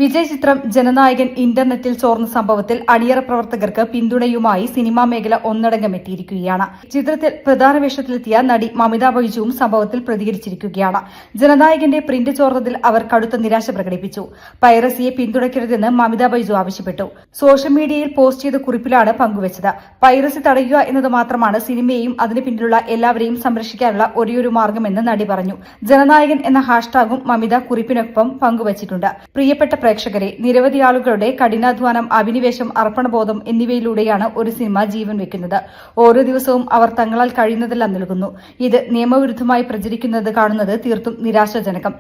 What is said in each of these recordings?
വിജയ് ചിത്രം ജനനായകൻ ഇന്റർനെറ്റിൽ ചോർന്ന സംഭവത്തിൽ അണിയറ പ്രവർത്തകർക്ക് പിന്തുണയുമായി സിനിമാ മേഖല ഒന്നടങ്കം എത്തിയിരിക്കുകയാണ്. ചിത്രത്തിൽ പ്രധാന വേഷത്തിലെത്തിയ നടി മമിത ബൈജുവും സംഭവത്തിൽ പ്രതികരിച്ചിരിക്കുകയാണ്. ജനനായകന്റെ പ്രിന്റ് ചോർന്നതിൽ അവർ കടുത്ത നിരാശ പ്രകടിപ്പിച്ചു. പൈറസിയെ പിന്തുണയ്ക്കരുതെന്ന് മമിത ബൈജു ആവശ്യപ്പെട്ടു. സോഷ്യൽ മീഡിയയിൽ പോസ്റ്റ് ചെയ്ത കുറിപ്പിലാണ് പങ്കുവച്ചത്. പൈറസി തടയുക എന്നത് മാത്രമാണ് സിനിമയെയും അതിന് പിന്നിലുള്ള എല്ലാവരെയും സംരക്ഷിക്കാനുള്ള ഒരേയൊരു മാർഗമെന്ന് നടി പറഞ്ഞു. ജനനായകൻ എന്ന ഹാഷ്ടാഗും മമിത കുറിപ്പിനൊപ്പം പങ്കുവച്ചിട്ടുണ്ട്. പ്രിയപ്പെട്ട പ്രേക്ഷകരെ, നിരവധി ആളുകളുടെ കഠിനാധ്വാനം, അഭിനിവേശം, അർപ്പണബോധം എന്നിവയിലൂടെയാണ് ഒരു സിനിമ ജീവൻ വെക്കുന്നത്. ഓരോ ദിവസവും അവർ തങ്ങളാൽ കഴിയുന്നതെല്ലാം നൽകുന്നു. ഇത് നിയമവിരുദ്ധമായി പ്രചരിക്കുന്നത് കാണുന്നത് തീർത്തും നിരാശാജനകം.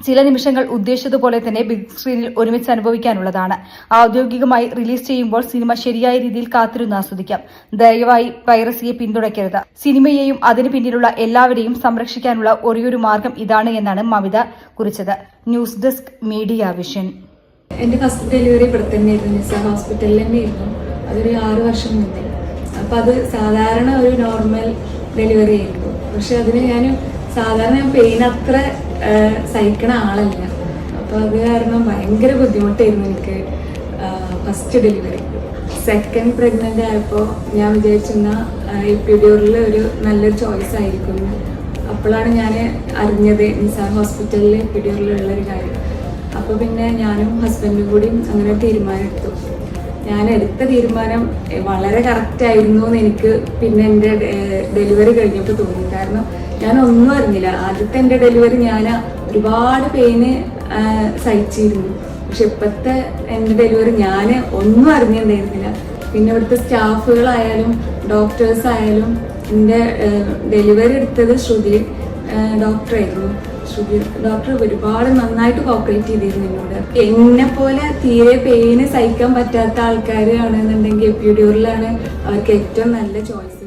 ചില നിമിഷങ്ങൾ ഉദ്ദേശിച്ചതുപോലെ തന്നെ ബിഗ് സ്ക്രീനിൽ ഒരുമിച്ച് അനുഭവിക്കാനുള്ളതാണ്. ഔദ്യോഗികമായി റിലീസ് ചെയ്യുമ്പോൾ സിനിമ ശരിയായ രീതിയിൽ കാത്തിരുന്ന് ആസ്വദിക്കാം. ദയവായി പൈറസിയെ പിന്തുണയ്ക്കരുത്. സിനിമയെയും അതിന് പിന്നിലുള്ള എല്ലാവരെയും സംരക്ഷിക്കാനുള്ള ഒരേയൊരു മാർഗം ഇതാണ് എന്നാണ് മമിത കുറിച്ചത്. News desk media vision. എൻ്റെ ഫസ്റ്റ് ഡെലിവറി ഇവിടെ തന്നെയായിരുന്നു, നിസ ഹോസ്പിറ്റലിൽ തന്നെയായിരുന്നു. അതൊരു 6 വർഷം മുന്നേ. അപ്പം അത് സാധാരണ ഒരു നോർമൽ ഡെലിവറി ആയിരുന്നു. പക്ഷെ അതിന് സാധാരണ പെയിൻ അത്ര സഹിക്കണ ആളല്ല. അപ്പോൾ അത് കാരണം ഭയങ്കര ബുദ്ധിമുട്ടായിരുന്നു എനിക്ക് ഫസ്റ്റ് ഡെലിവറി. സെക്കൻഡ് പ്രഗ്നൻ്റ് ആയപ്പോൾ ഞാൻ വിചാരിച്ചിരുന്ന എപ്പിഡ്യൂറൽ ഒരു നല്ലൊരു ചോയ്സ് ആയിരിക്കും. അപ്പോഴാണ് ഞാൻ അറിഞ്ഞത് നിസാർ ഹോസ്പിറ്റലിൽ എപ്പിഡ്യൂറലുള്ളൊരു കാര്യം. അപ്പോൾ പിന്നെ ഞാനും ഹസ്ബൻഡും കൂടി അങ്ങനെ തീരുമാനം എടുത്തു. ഞാൻ എടുത്ത തീരുമാനം വളരെ കറക്റ്റായിരുന്നു എന്ന് എനിക്ക് പിന്നെ എൻ്റെ ഡെലിവറി കഴിഞ്ഞപ്പോൾ തോന്നി. കാരണം ഞാൻ ഒന്നും അറിഞ്ഞില്ല. ആദ്യത്തെ എൻ്റെ ഡെലിവറി ഞാൻ ഒരുപാട് പെയിന് സഹിച്ചിരുന്നു. പക്ഷെ ഇപ്പോഴത്തെ എൻ്റെ ഡെലിവറി ഞാൻ ഒന്നും അറിഞ്ഞിട്ടുണ്ടായിരുന്നില്ല. പിന്നെ ഇവിടുത്തെ സ്റ്റാഫുകളായാലും ഡോക്ടേഴ്സായാലും എൻ്റെ ഡെലിവറി എടുത്തത് ശ്രുതി ഡോക്ടറായിരുന്നു. ഡോക്ടർ ഒരുപാട് നന്നായിട്ട് കോപ്പറേറ്റ് ചെയ്തിരുന്നു എന്നോട്. എന്നെ പോലെ തീരെ പെയിന് സഹിക്കാൻ പറ്റാത്ത ആൾക്കാരാണെന്നുണ്ടെങ്കിൽ എപ്പിഡ്യൂറലാണ് അവർക്ക് ഏറ്റവും നല്ല ചോയ്സ്.